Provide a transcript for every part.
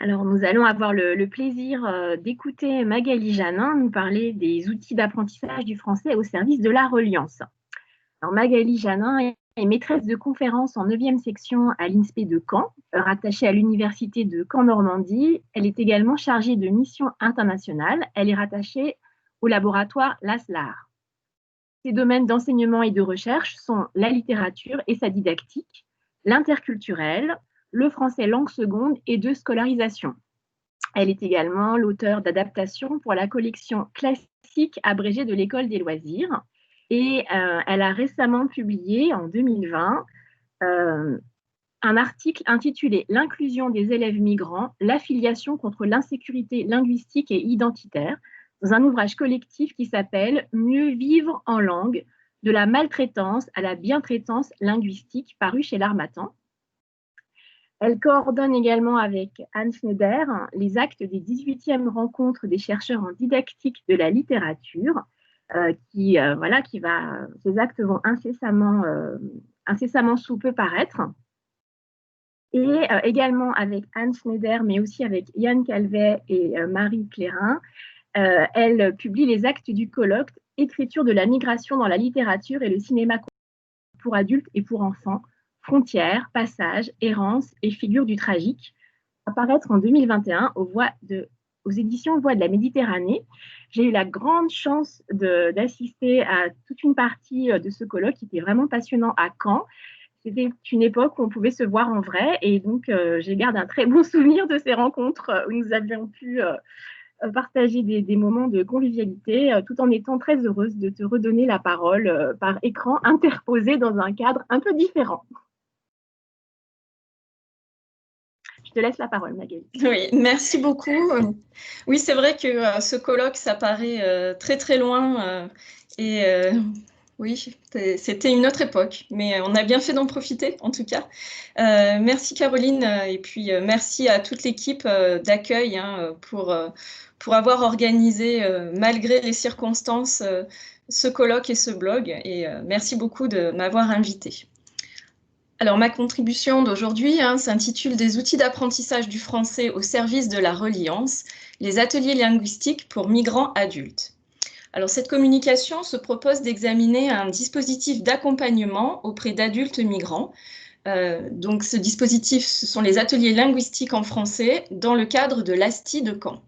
Alors, nous allons avoir le plaisir d'écouter Magali Janin nous parler des outils d'apprentissage du français au service de la reliance. Alors, Magali Janin est maîtresse de conférences en 9e section à l'INSPE de Caen, rattachée à l'Université de Caen-Normandie. Elle est également chargée de mission internationale. Elle est rattachée au laboratoire LASLAR. Ses domaines d'enseignement et de recherche sont la littérature et sa didactique, l'interculturel, le français langue seconde et de scolarisation. Elle est également l'auteure d'adaptations pour la collection classique abrégée de l'École des loisirs. Et elle a récemment publié, en 2020, un article intitulé L'inclusion des élèves migrants, l'affiliation contre l'insécurité linguistique et identitaire, dans un ouvrage collectif qui s'appelle Mieux vivre en langue, de la maltraitance à la bientraitance linguistique, paru chez l'Harmattan. Elle coordonne également avec Anne Schneider les actes des 18e rencontres des chercheurs en didactique de la littérature, ces actes vont incessamment sous peu paraître. Et également avec Anne Schneider, mais aussi avec Yann Calvet et Marie Clérin, elle publie les actes du colloque Écriture de la migration dans la littérature et le cinéma pour adultes et pour enfants, Frontières, Passages, Errance et Figures du tragique, apparaître en 2021 aux éditions Voix de la Méditerranée. J'ai eu la grande chance d'assister à toute une partie de ce colloque qui était vraiment passionnant à Caen. C'était une époque où on pouvait se voir en vrai et donc j'ai gardé un très bon souvenir de ces rencontres où nous avions pu partager des moments de convivialité tout en étant très heureuse de te redonner la parole par écran interposé dans un cadre un peu différent. Je te laisse la parole, Magali. Oui, merci beaucoup. Oui, c'est vrai que ce colloque, ça paraît très très loin oui, c'était une autre époque, mais on a bien fait d'en profiter, en tout cas. Merci Caroline, et puis merci à toute l'équipe d'accueil pour avoir organisé, malgré les circonstances, ce colloque et ce blog. Et merci beaucoup de m'avoir invitée. Alors, ma contribution d'aujourd'hui s'intitule « Des outils d'apprentissage du français au service de la reliance, les ateliers linguistiques pour migrants adultes ». Alors, cette communication se propose d'examiner un dispositif d'accompagnement auprès d'adultes migrants. Donc, ce dispositif, ce sont les ateliers linguistiques en français dans le cadre de l'ASTI de Caen.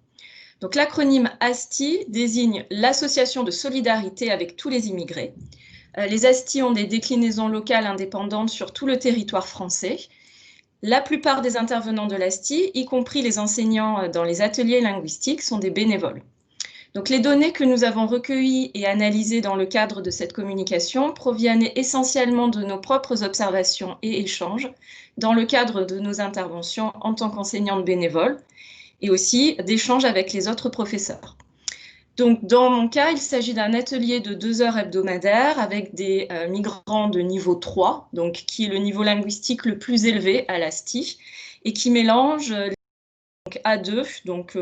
Donc, l'acronyme ASTI désigne l'Association de solidarité avec tous les immigrés. Les ASTI ont des déclinaisons locales indépendantes sur tout le territoire français. La plupart des intervenants de l'ASTI, y compris les enseignants dans les ateliers linguistiques, sont des bénévoles. Donc, les données que nous avons recueillies et analysées dans le cadre de cette communication proviennent essentiellement de nos propres observations et échanges dans le cadre de nos interventions en tant qu'enseignantes bénévoles et aussi d'échanges avec les autres professeurs. Donc, dans mon cas, il s'agit d'un atelier de 2 heures hebdomadaires avec des migrants de niveau 3, donc qui est le niveau linguistique le plus élevé à l'ASTI, et qui mélange donc A2, donc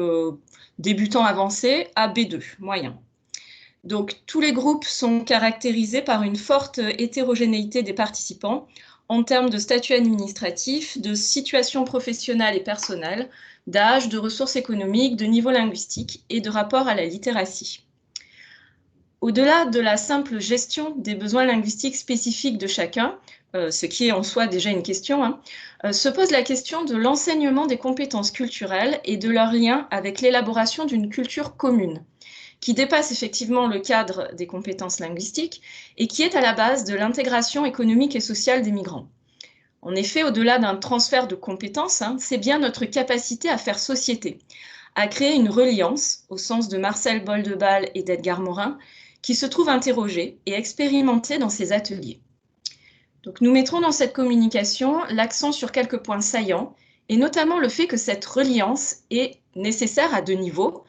débutant avancé, à B2, moyen. Donc, tous les groupes sont caractérisés par une forte hétérogénéité des participants en termes de statut administratif, de situation professionnelle et personnelle, d'âge, de ressources économiques, de niveau linguistique et de rapport à la littératie. Au-delà de la simple gestion des besoins linguistiques spécifiques de chacun, ce qui est en soi déjà une question, se pose la question de l'enseignement des compétences culturelles et de leur lien avec l'élaboration d'une culture commune, qui dépasse effectivement le cadre des compétences linguistiques et qui est à la base de l'intégration économique et sociale des migrants. En effet, au-delà d'un transfert de compétences, c'est bien notre capacité à faire société, à créer une reliance, au sens de Marcel Boldebal et d'Edgar Morin, qui se trouve interrogée et expérimentée dans ces ateliers. Donc, nous mettrons dans cette communication l'accent sur quelques points saillants, et notamment le fait que cette reliance est nécessaire à 2 niveaux,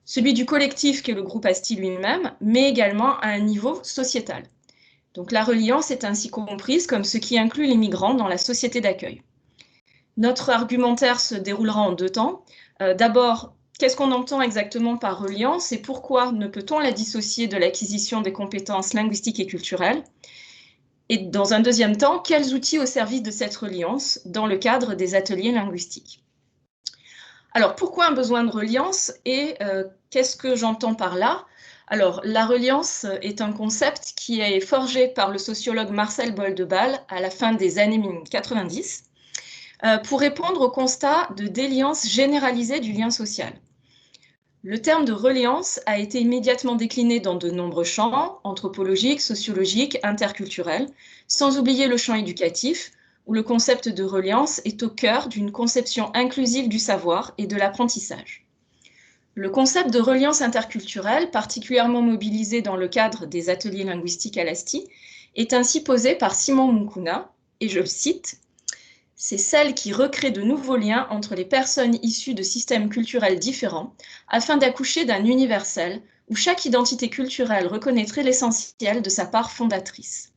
celui du collectif qu'est le groupe ASTI lui-même, mais également à un niveau sociétal. Donc la reliance est ainsi comprise comme ce qui inclut les migrants dans la société d'accueil. Notre argumentaire se déroulera en 2 temps. D'abord, qu'est-ce qu'on entend exactement par reliance et pourquoi ne peut-on la dissocier de l'acquisition des compétences linguistiques et culturelles? Et dans un deuxième temps, quels outils au service de cette reliance dans le cadre des ateliers linguistiques? Alors, pourquoi un besoin de reliance et qu'est-ce que j'entends par là? Alors, la reliance est un concept qui est forgé par le sociologue Marcel Boldebal à la fin des années 90 pour répondre au constat de déliance généralisée du lien social. Le terme de reliance a été immédiatement décliné dans de nombreux champs, anthropologiques, sociologiques, interculturels, sans oublier le champ éducatif, où le concept de reliance est au cœur d'une conception inclusive du savoir et de l'apprentissage. Le concept de reliance interculturelle, particulièrement mobilisé dans le cadre des ateliers linguistiques à l'ASTI, est ainsi posé par Simon Mukuna, et je le cite, « C'est celle qui recrée de nouveaux liens entre les personnes issues de systèmes culturels différents, afin d'accoucher d'un universel où chaque identité culturelle reconnaîtrait l'essentiel de sa part fondatrice. »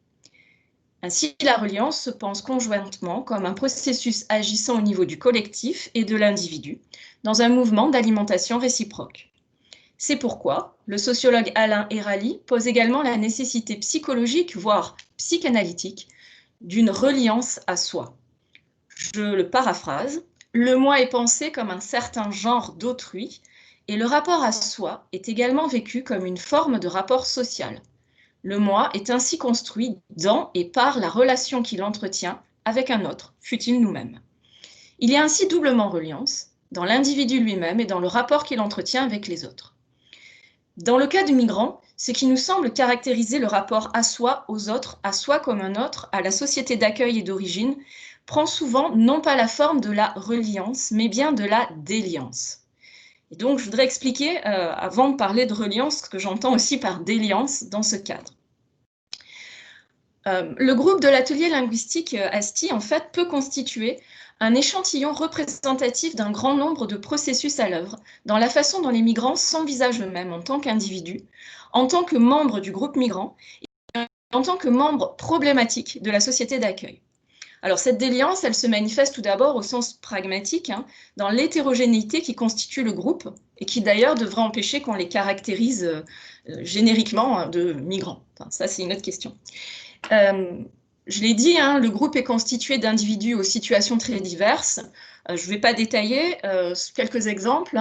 Ainsi, la reliance se pense conjointement comme un processus agissant au niveau du collectif et de l'individu, dans un mouvement d'alimentation réciproque. C'est pourquoi le sociologue Alain Hérali pose également la nécessité psychologique, voire psychanalytique, d'une reliance à soi. Je le paraphrase, le moi est pensé comme un certain genre d'autrui, et le rapport à soi est également vécu comme une forme de rapport social. Le moi est ainsi construit dans et par la relation qu'il entretient avec un autre, fût-il nous-mêmes. Il y a ainsi doublement reliance, dans l'individu lui-même et dans le rapport qu'il entretient avec les autres. Dans le cas du migrant, ce qui nous semble caractériser le rapport à soi, aux autres, à soi comme un autre, à la société d'accueil et d'origine, prend souvent non pas la forme de la reliance, mais bien de la déliance. Et donc, je voudrais expliquer, avant de parler de reliance, ce que j'entends aussi par déliance dans ce cadre. Le groupe de l'atelier linguistique ASTI, en fait, peut constituer un échantillon représentatif d'un grand nombre de processus à l'œuvre, dans la façon dont les migrants s'envisagent eux-mêmes en tant qu'individus, en tant que membres du groupe migrant, et en tant que membres problématiques de la société d'accueil. Alors, cette déliance, elle se manifeste tout d'abord au sens pragmatique, dans l'hétérogénéité qui constitue le groupe, et qui d'ailleurs devrait empêcher qu'on les caractérise génériquement de migrants. Enfin, ça, c'est une autre question. Je l'ai dit, le groupe est constitué d'individus aux situations très diverses. Je ne vais pas détailler quelques exemples.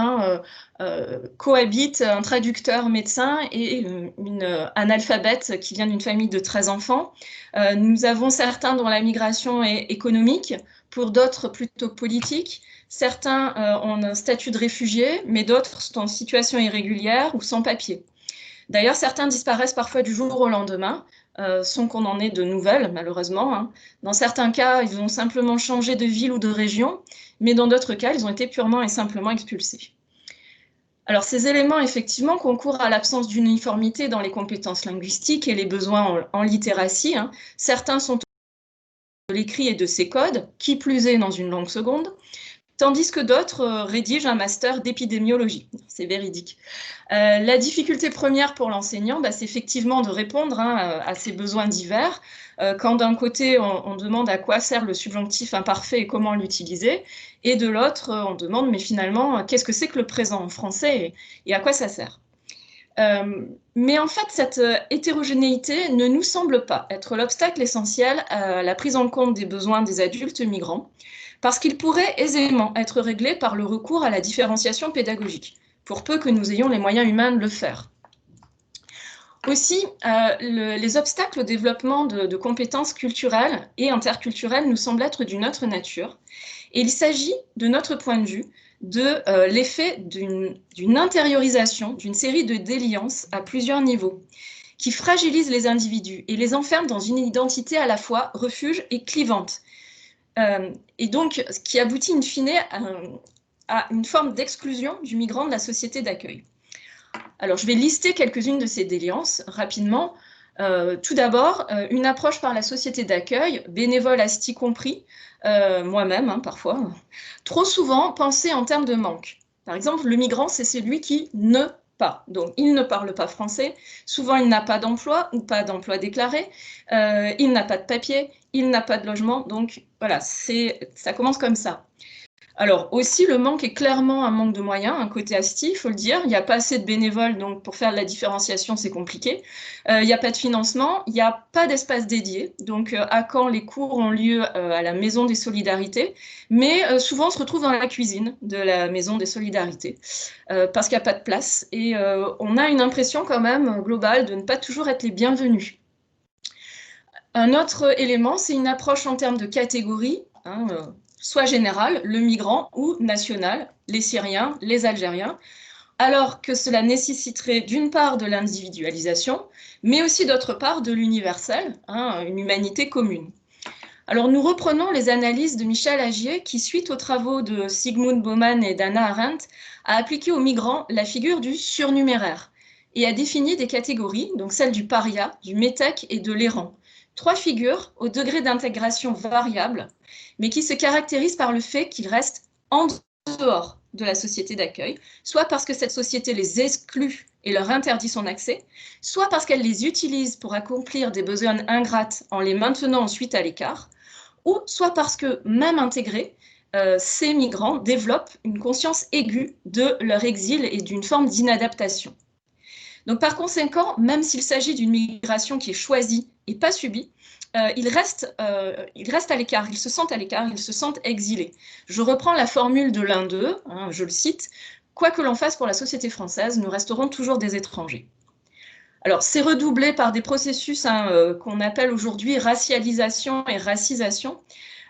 Cohabitent un traducteur médecin et une analphabète qui vient d'une famille de 13 enfants. Nous avons certains dont la migration est économique, pour d'autres plutôt politique. Certains ont un statut de réfugié, mais d'autres sont en situation irrégulière ou sans papier. D'ailleurs, certains disparaissent parfois du jour au lendemain, sans qu'on en ait de nouvelles, malheureusement. Dans certains cas, ils ont simplement changé de ville ou de région, mais dans d'autres cas, ils ont été purement et simplement expulsés. Alors, ces éléments, effectivement, concourent à l'absence d'uniformité dans les compétences linguistiques et les besoins en littératie. Certains sont de l'écrit et de ses codes, qui plus est dans une langue seconde, tandis que d'autres rédigent un master d'épidémiologie. C'est véridique. La difficulté première pour l'enseignant, c'est effectivement de répondre à ces besoins divers. Quand d'un côté, on demande à quoi sert le subjonctif imparfait et comment l'utiliser, et de l'autre, on demande, mais finalement, qu'est-ce que c'est que le présent en français et à quoi ça sert? Mais en fait, cette hétérogénéité ne nous semble pas être l'obstacle essentiel à la prise en compte des besoins des adultes migrants, parce qu'il pourrait aisément être réglé par le recours à la différenciation pédagogique, pour peu que nous ayons les moyens humains de le faire. Aussi, les obstacles au développement de compétences culturelles et interculturelles nous semblent être d'une autre nature, et il s'agit, de notre point de vue, de l'effet d'une intériorisation, d'une série de déliances à plusieurs niveaux, qui fragilisent les individus et les enferment dans une identité à la fois refuge et clivante, et donc ce qui aboutit in fine à une forme d'exclusion du migrant de la société d'accueil. Alors, je vais lister quelques-unes de ces déliances rapidement. Tout d'abord, une approche par la société d'accueil, bénévole ASTI compris, moi-même parfois, trop souvent pensée en termes de manque. Par exemple, le migrant, c'est celui qui ne pas. Donc, il ne parle pas français, souvent il n'a pas d'emploi ou pas d'emploi déclaré, il n'a pas de papier, il n'a pas de logement, donc voilà, ça commence comme ça. Alors aussi, le manque est clairement un manque de moyens, un côté asti, il faut le dire. Il n'y a pas assez de bénévoles, donc pour faire de la différenciation, c'est compliqué. Il n'y a pas de financement, il n'y a pas d'espace dédié. Donc à Caen, les cours ont lieu à la Maison des Solidarités, mais souvent on se retrouve dans la cuisine de la Maison des Solidarités, parce qu'il n'y a pas de place. Et on a une impression quand même globale de ne pas toujours être les bienvenus. Un autre élément, c'est une approche en termes de catégories, hein, soit générale, le migrant, ou national, les Syriens, les Algériens, alors que cela nécessiterait d'une part de l'individualisation, mais aussi d'autre part de l'universel, hein, une humanité commune. Alors nous reprenons les analyses de Michel Agier qui, suite aux travaux de Zygmunt Bauman et d'Hannah Arendt, a appliqué aux migrants la figure du surnuméraire et a défini des catégories, donc celle du paria, du métèque et de l'errant. 3 figures au degré d'intégration variable, mais qui se caractérisent par le fait qu'ils restent en dehors de la société d'accueil, soit parce que cette société les exclut et leur interdit son accès, soit parce qu'elle les utilise pour accomplir des besoins ingrates en les maintenant ensuite à l'écart, ou soit parce que, même intégrés, ces migrants développent une conscience aiguë de leur exil et d'une forme d'inadaptation. Donc par conséquent, même s'il s'agit d'une migration qui est choisie et pas subie, ils restent à l'écart, ils se sentent à l'écart, ils se sentent exilés. Je reprends la formule de l'un d'eux, hein, je le cite, « Quoi que l'on fasse pour la société française, nous resterons toujours des étrangers ». Alors c'est redoublé par des processus qu'on appelle aujourd'hui racialisation et racisation.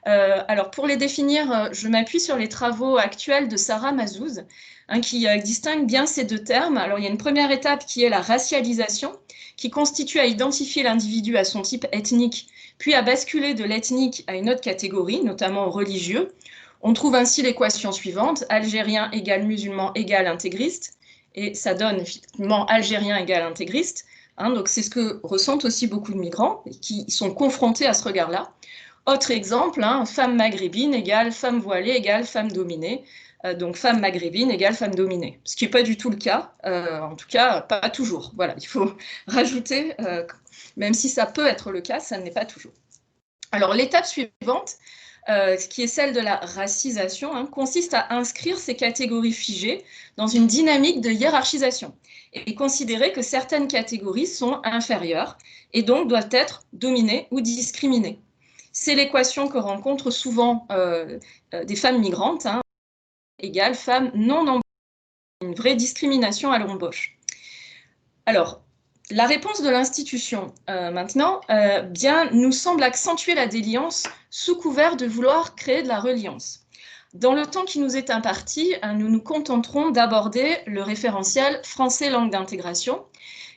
Alors pour les définir, je m'appuie sur les travaux actuels de Sarah Mazouz, hein, qui distingue bien ces deux termes. Alors il y a une première étape qui est la racialisation, qui constitue à identifier l'individu à son type ethnique, puis à basculer de l'ethnique à une autre catégorie, notamment religieux. On trouve ainsi l'équation suivante, algérien égale musulman égale intégriste, et ça donne effectivement algérien égale intégriste. Hein, donc c'est ce que ressentent aussi beaucoup de migrants qui sont confrontés à ce regard-là. Autre exemple, hein, femme maghrébine égale femme voilée égale femme dominée. Donc femme maghrébine égale femme dominée. Ce qui n'est pas du tout le cas, en tout cas pas toujours. Voilà, il faut rajouter, même si ça peut être le cas, ça n'est pas toujours. Alors l'étape suivante, qui est celle de la racisation, hein, consiste à inscrire ces catégories figées dans une dynamique de hiérarchisation et considérer que certaines catégories sont inférieures et donc doivent être dominées ou discriminées. C'est l'équation que rencontrent souvent des femmes migrantes, hein, égale femmes non embauchées, une vraie discrimination à l'embauche. Alors, la réponse de l'institution, maintenant, bien, nous semble accentuer la déliance sous couvert de vouloir créer de la reliance. Dans le temps qui nous est imparti, nous nous contenterons d'aborder le référentiel français langue d'intégration,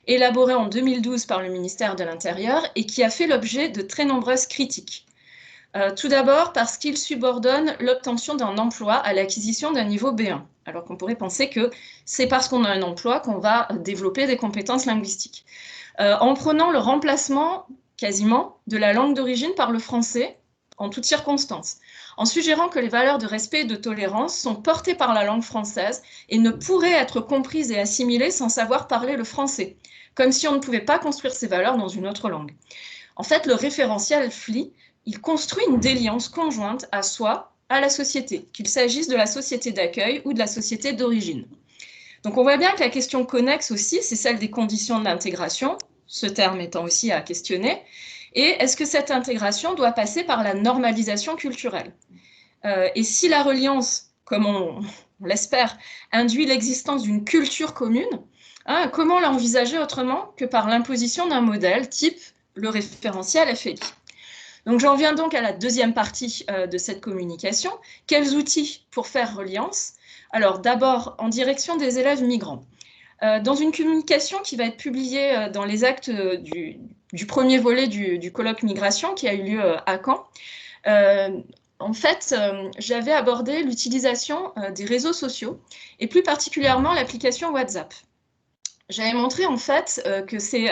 élaboré en 2012 par le ministère de l'Intérieur et qui a fait l'objet de très nombreuses critiques. Tout d'abord parce qu'il subordonne l'obtention d'un emploi à l'acquisition d'un niveau B1, alors qu'on pourrait penser que c'est parce qu'on a un emploi qu'on va développer des compétences linguistiques. En prenant le remplacement, quasiment, de la langue d'origine par le français, en toutes circonstances, en suggérant que les valeurs de respect et de tolérance sont portées par la langue française et ne pourraient être comprises et assimilées sans savoir parler le français, comme si on ne pouvait pas construire ces valeurs dans une autre langue. En fait, le référentiel FLI, il construit une déliance conjointe à soi, à la société, qu'il s'agisse de la société d'accueil ou de la société d'origine. Donc on voit bien que la question connexe aussi, c'est celle des conditions de l'intégration, ce terme étant aussi à questionner, et est-ce que cette intégration doit passer par la normalisation culturelle? Et si la reliance, comme on l'espère, induit l'existence d'une culture commune, hein, comment l'envisager autrement que par l'imposition d'un modèle type le référentiel FLI? Donc j'en viens donc à la deuxième partie de cette communication. Quels outils pour faire reliance? Alors d'abord en direction des élèves migrants. Dans une communication qui va être publiée dans les actes du premier volet du colloque migration qui a eu lieu à Caen, en fait, j'avais abordé l'utilisation des réseaux sociaux et plus particulièrement l'application WhatsApp. J'avais montré en fait que c'est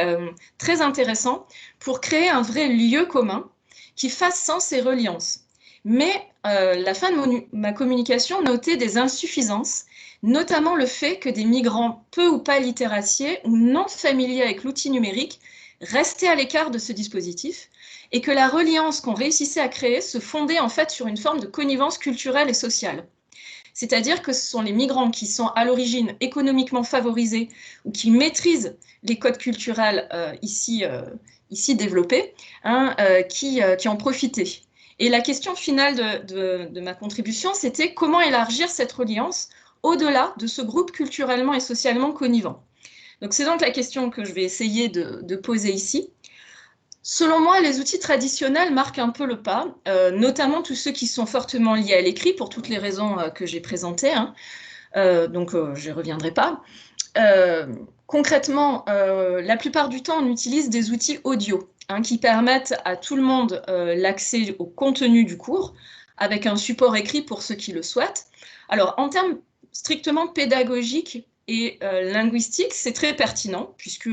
très intéressant pour créer un vrai lieu commun qui fasse sens et reliance. Mais la fin de ma communication notait des insuffisances, notamment le fait que des migrants peu ou pas littéraciés ou non familiers avec l'outil numérique restaient à l'écart de ce dispositif et que la reliance qu'on réussissait à créer se fondait en fait sur une forme de connivence culturelle et sociale. C'est-à-dire que ce sont les migrants qui sont à l'origine économiquement favorisés ou qui maîtrisent les codes culturels ici développés, hein, qui en profitaient. Et la question finale de ma contribution, c'était comment élargir cette reliance au-delà de ce groupe culturellement et socialement connivant. Donc c'est donc la question que je vais essayer de poser ici. Selon moi, les outils traditionnels marquent un peu le pas, notamment tous ceux qui sont fortement liés à l'écrit, pour toutes les raisons que j'ai présentées, hein. Donc je ne reviendrai pas. Concrètement, la plupart du temps, on utilise des outils audio, hein, qui permettent à tout le monde l'accès au contenu du cours, avec un support écrit pour ceux qui le souhaitent. Alors, en termes strictement pédagogiques et linguistiques, c'est très pertinent, puisque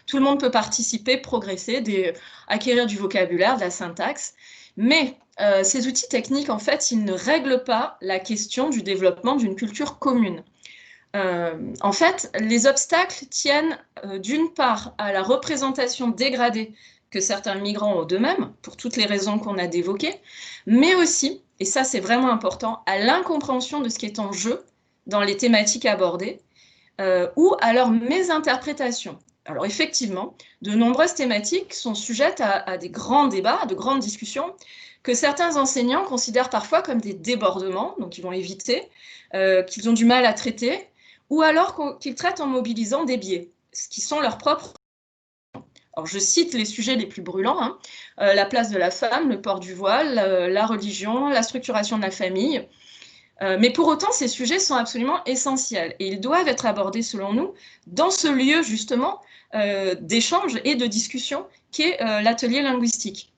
tout le monde peut participer, progresser, acquérir du vocabulaire, de la syntaxe. Mais ces outils techniques, en fait, ils ne règlent pas la question du développement d'une culture commune. En fait, les obstacles tiennent d'une part à la représentation dégradée que certains migrants ont d'eux-mêmes, pour toutes les raisons qu'on a évoquées, mais aussi, et ça c'est vraiment important, à l'incompréhension de ce qui est en jeu dans les thématiques abordées, ou à leur mésinterprétation. Alors effectivement, de nombreuses thématiques sont sujettes à des grands débats, à de grandes discussions, que certains enseignants considèrent parfois comme des débordements, donc ils vont éviter, qu'ils ont du mal à traiter, ou alors qu'ils traitent en mobilisant des biais, ce qui sont leurs propres. Alors, je cite les sujets les plus brûlants, hein, la place de la femme, le port du voile, la religion, la structuration de la famille. Mais pour autant, ces sujets sont absolument essentiels et ils doivent être abordés, selon nous, dans ce lieu, justement, d'échange et de discussion qu'est l'atelier linguistique.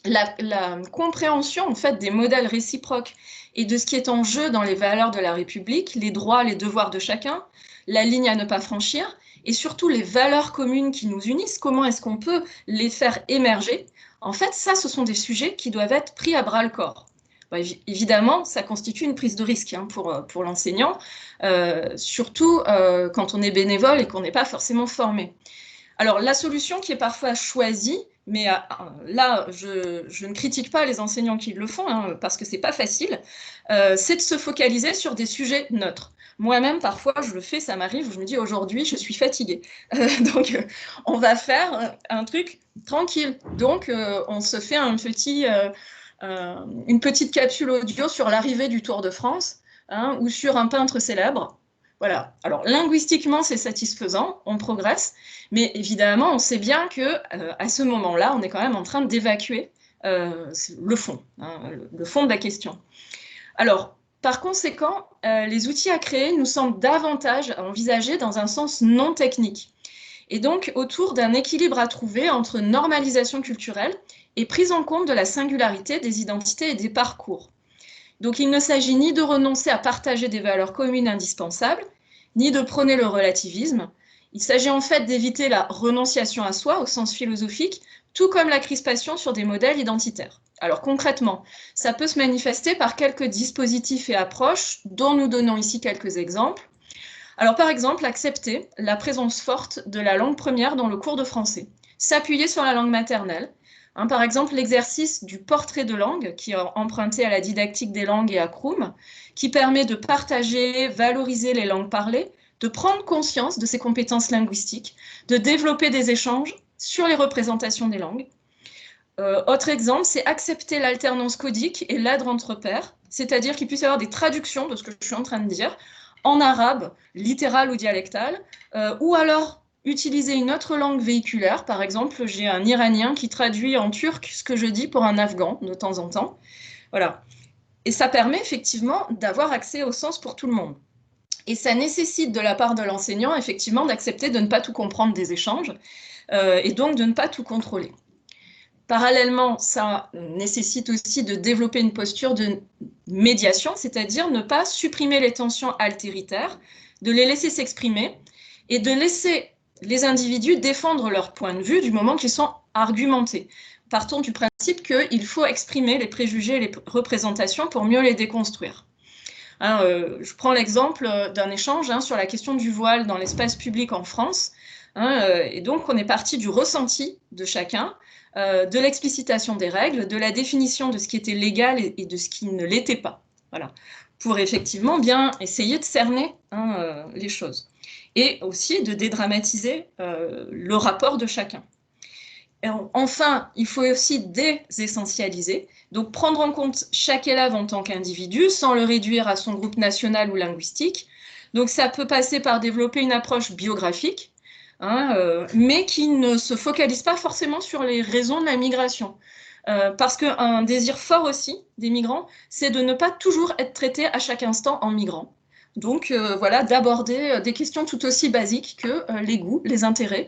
La compréhension, en fait, des modèles réciproques et de ce qui est en jeu dans les valeurs de la République, les droits, les devoirs de chacun, la ligne à ne pas franchir, et surtout les valeurs communes qui nous unissent, comment est-ce qu'on peut les faire émerger? En fait, ça, ce sont des sujets qui doivent être pris à bras-le-corps. Bon, évidemment, ça constitue une prise de risque, hein, pour l'enseignant, surtout quand on est bénévole et qu'on n'est pas forcément formé. Alors, la solution qui est parfois choisie, mais là, je ne critique pas les enseignants qui le font, hein, parce que c'est pas facile, c'est de se focaliser sur des sujets neutres. Moi-même, parfois, je le fais, ça m'arrive, je me dis aujourd'hui, je suis fatiguée. Donc, on va faire un truc tranquille. Donc, on se fait une petite capsule audio sur l'arrivée du Tour de France, hein, ou sur un peintre célèbre. Voilà. Alors, linguistiquement, c'est satisfaisant, on progresse, mais évidemment, on sait bien que à ce moment-là, on est quand même en train d'évacuer le fond, hein, le fond de la question. Alors, par conséquent, les outils à créer nous semblent davantage à envisager dans un sens non technique, et donc autour d'un équilibre à trouver entre normalisation culturelle et prise en compte de la singularité des identités et des parcours. Donc, il ne s'agit ni de renoncer à partager des valeurs communes indispensables, ni de prôner le relativisme. Il s'agit en fait d'éviter la renonciation à soi au sens philosophique, tout comme la crispation sur des modèles identitaires. Alors concrètement, ça peut se manifester par quelques dispositifs et approches dont nous donnons ici quelques exemples. Alors par exemple, accepter la présence forte de la langue première dans le cours de français, s'appuyer sur la langue maternelle. Hein, par exemple, l'exercice du portrait de langue, qui est emprunté à la didactique des langues et à Crûm, qui permet de partager, valoriser les langues parlées, de prendre conscience de ses compétences linguistiques, de développer des échanges sur les représentations des langues. Autre exemple, c'est accepter l'alternance codique et l'aide entre pairs, c'est-à-dire qu'il puisse y avoir des traductions de ce que je suis en train de dire, en arabe, littéral ou dialectal, ou alors utiliser une autre langue véhiculaire. Par exemple, j'ai un Iranien qui traduit en turc ce que je dis pour un Afghan de temps en temps. Voilà. Et ça permet effectivement d'avoir accès au sens pour tout le monde. Et ça nécessite de la part de l'enseignant, effectivement, d'accepter de ne pas tout comprendre des échanges, et donc de ne pas tout contrôler. Parallèlement, ça nécessite aussi de développer une posture de médiation, c'est-à-dire ne pas supprimer les tensions altéritaires, de les laisser s'exprimer et de laisser les individus défendre leur point de vue du moment qu'ils sont argumentés. Partons du principe qu'il faut exprimer les préjugés et les représentations pour mieux les déconstruire. Hein, je prends l'exemple d'un échange sur la question du voile dans l'espace public en France. Et donc, on est parti du ressenti de chacun, de l'explicitation des règles, de la définition de ce qui était légal et de ce qui ne l'était pas. Voilà. pour effectivement bien essayer de cerner les choses. Et aussi de dédramatiser le rapport de chacun. Et enfin, il faut aussi désessentialiser, donc prendre en compte chaque élève en tant qu'individu sans le réduire à son groupe national ou linguistique. Donc ça peut passer par développer une approche biographique, mais qui ne se focalise pas forcément sur les raisons de la migration. Parce qu'un désir fort aussi des migrants, c'est de ne pas toujours être traité à chaque instant en migrant. Donc voilà, d'aborder des questions tout aussi basiques que les goûts, les intérêts,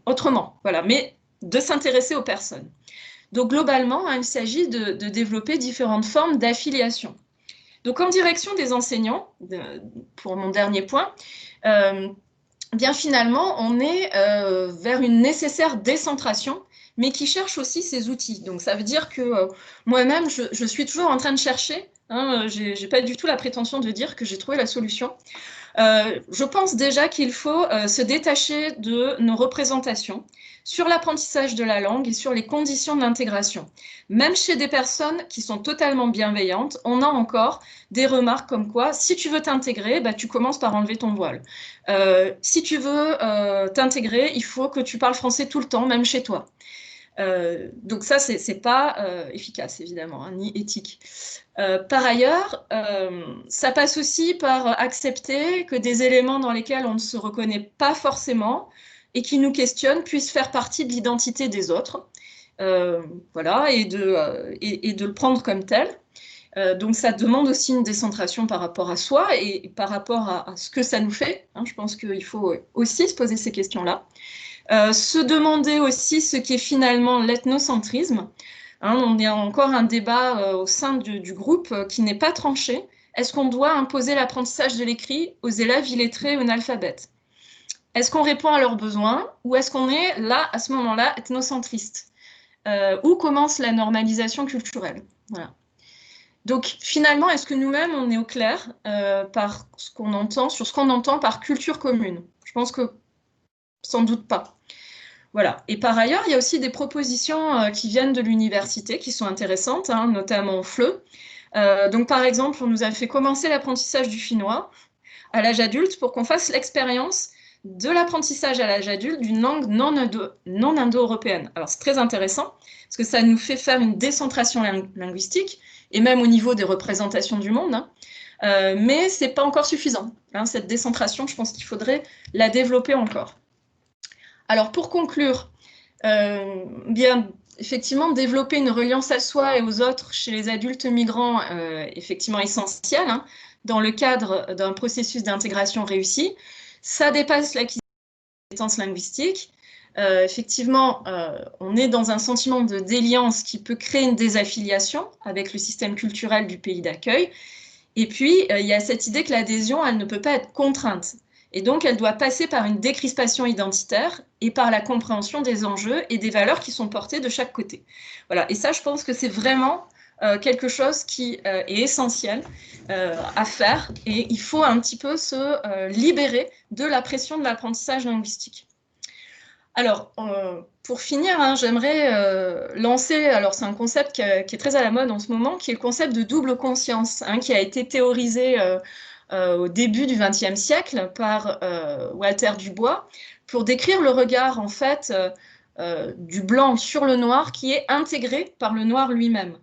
autrement, voilà, mais de s'intéresser aux personnes. Donc globalement, il s'agit de développer différentes formes d'affiliation. Donc en direction des enseignants, pour mon dernier point, bien finalement, on est vers une nécessaire décentration, mais qui cherche aussi ses outils. Donc ça veut dire que moi-même, je suis toujours en train de chercher. Je n'ai pas du tout la prétention de dire que j'ai trouvé la solution. Je pense déjà qu'il faut se détacher de nos représentations sur l'apprentissage de la langue et sur les conditions de l'intégration. Même chez des personnes qui sont totalement bienveillantes, on a encore des remarques comme quoi, si tu veux t'intégrer, bah, tu commences par enlever ton voile. Si tu veux t'intégrer, il faut que tu parles français tout le temps, même chez toi. Donc ça, c'est pas efficace, évidemment, ni éthique. Par ailleurs, ça passe aussi par accepter que des éléments dans lesquels on ne se reconnaît pas forcément et qui nous questionnent puissent faire partie de l'identité des autres. Voilà, et de le prendre comme tel. Donc ça demande aussi une décentration par rapport à soi et par rapport à ce que ça nous fait. Je pense qu'il faut aussi se poser ces questions-là. Se demander aussi ce qu'est finalement l'ethnocentrisme. On a encore un débat au sein du groupe qui n'est pas tranché. Est-ce qu'on doit imposer l'apprentissage de l'écrit aux élèves illettrés ou analphabètes? Est-ce qu'on répond à leurs besoins ou est-ce qu'on est là, à ce moment-là, ethnocentriste? Où commence la normalisation culturelle? Voilà. Donc finalement, est-ce que nous-mêmes, on est au clair par ce qu'on entend, sur ce qu'on entend par culture commune? Je pense que sans doute pas. Voilà. Et par ailleurs, il y a aussi des propositions qui viennent de l'université qui sont intéressantes, notamment FLE. Donc par exemple, on nous a fait commencer l'apprentissage du finnois à l'âge adulte pour qu'on fasse l'expérience de l'apprentissage à l'âge adulte d'une langue non indo-européenne. Alors c'est très intéressant parce que ça nous fait faire une décentration linguistique et même au niveau des représentations du monde, mais c'est pas encore suffisant. Cette décentration, je pense qu'il faudrait la développer encore. Alors pour conclure, bien effectivement développer une reliance à soi et aux autres chez les adultes migrants, effectivement essentiel, dans le cadre d'un processus d'intégration réussi. Ça dépasse l'acquisition de compétences linguistiques. Effectivement, on est dans un sentiment de déliance qui peut créer une désaffiliation avec le système culturel du pays d'accueil. Et puis, il y a cette idée que l'adhésion, elle ne peut pas être contrainte. Et donc, elle doit passer par une décrispation identitaire et par la compréhension des enjeux et des valeurs qui sont portées de chaque côté. Voilà. Et ça, je pense que c'est vraiment quelque chose qui est essentiel à faire. Et il faut un petit peu se libérer de la pression de l'apprentissage linguistique. Alors, pour finir, j'aimerais lancer, alors c'est un concept qui est très à la mode en ce moment, qui est le concept de double conscience, qui a été théorisé au début du XXe siècle par Walter Dubois, pour décrire le regard, en fait, du blanc sur le noir qui est intégré par le noir lui-même.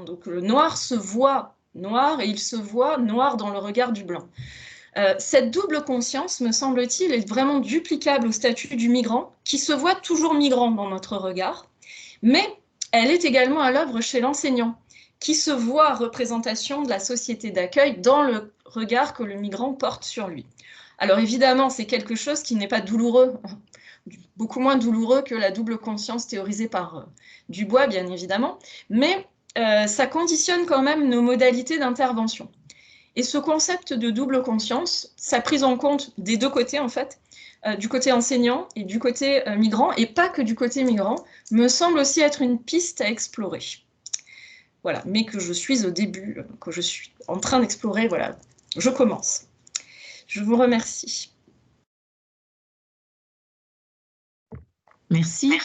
Donc le noir se voit noir et il se voit noir dans le regard du blanc. Cette double conscience, me semble-t-il, est vraiment duplicable au statut du migrant, qui se voit toujours migrant dans notre regard, mais elle est également à l'œuvre chez l'enseignant, qui se voit représentation de la société d'accueil dans le regard que le migrant porte sur lui. Alors évidemment, c'est quelque chose qui n'est pas douloureux, beaucoup moins douloureux que la double conscience théorisée par Dubois, bien évidemment, mais ça conditionne quand même nos modalités d'intervention. Et ce concept de double conscience, sa prise en compte des deux côtés, en fait, du côté enseignant et du côté migrant, et pas que du côté migrant, me semble aussi être une piste à explorer. Voilà, mais que je suis au début, que je suis en train d'explorer, voilà, je commence. Je vous remercie. Merci.